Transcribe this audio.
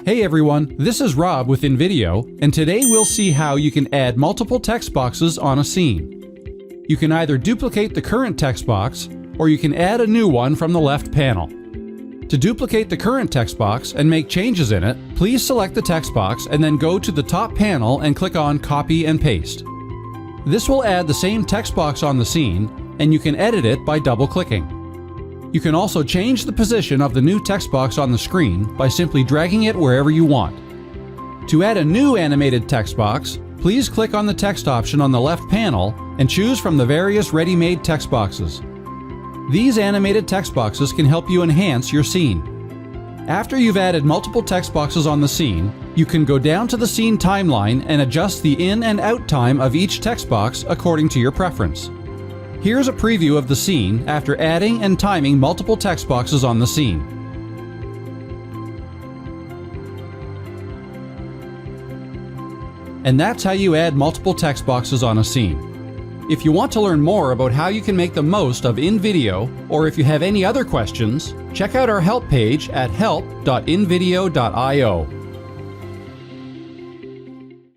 Hey everyone, this is Rob with InVideo, and today we'll see how you can add multiple text boxes on a scene. You can either duplicate the current text box, or you can add a new one from the left panel. To duplicate the current text box and make changes in it, please select the text box and then go to the top panel and click on Copy and Paste. This will add the same text box on the scene, and you can edit it by double-clicking. You can also change the position of the new text box on the screen by simply dragging it wherever you want. To add a new animated text box, please click on the text option on the left panel and choose from the various ready-made text boxes. These animated text boxes can help you enhance your scene. After you've added multiple text boxes on the scene, you can go down to the scene timeline and adjust the in and out time of each text box according to your preference. Here's a preview of the scene after adding and timing multiple text boxes on the scene. And that's how you add multiple text boxes on a scene. If you want to learn more about how you can make the most of InVideo, or if you have any other questions, check out our help page at help.invideo.io.